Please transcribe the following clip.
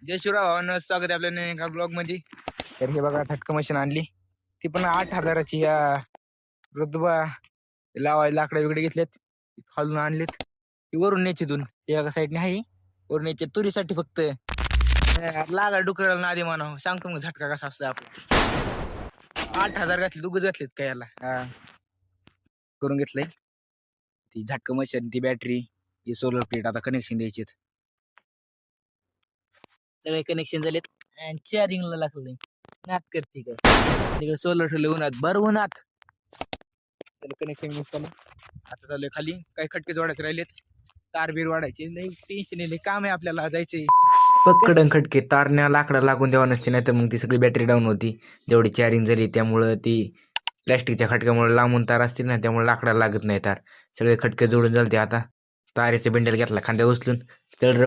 जय शिवराय भावांनो, स्वागत आहे आपल्या नवीन एका ब्लॉग मध्ये. तर हे बघा झटका मशीन आणली, ती पण 8,000ची. ह्या रतबा लावाय लाकडं वेगळे घेतलेत, खालून आणलेत. ती वरून न्यायची दोन एका साईडने आहे, वरून न्यायची तुरीसाठी फक्त. लागा डुकराला नादी म्हणावं. सांगतो मग झटका कसा असतो आपला. 8,000 घातले, दुगच घातलेत काय याला. करून घेतलंय ती झटका मशीन, ती बॅटरी, ही सोलर प्लेट. आता कनेक्शन द्यायचे, सगळे कनेक्शन झालेत. चार्जिंगला लागले, नात करते का तिकडे सोलर ठेवले उन्हात, भर उन्हात. त्याला कनेक्शन घेतलं. आता चालू खाली काही खटके जोडायचे राहिलेत, तार बीर वाढायचे. लई टेन्शन येईल, काम आहे आपल्याला, जायचंय. पक्कडन खटके तारण्या लाकडा लागून द्यावा नसते, नाही तर मग ती सगळी बॅटरी डाऊन होती. जेवढी चार्जिंग झाली त्यामुळं ती प्लॅस्टिकच्या खटक्यामुळे लांबून तार असते ना, त्यामुळे लाकडाला लागत नाही तार. सगळे खटके जोडून झालते. आता तारेचे बिंडल घेतला खांद्या उचलून, तर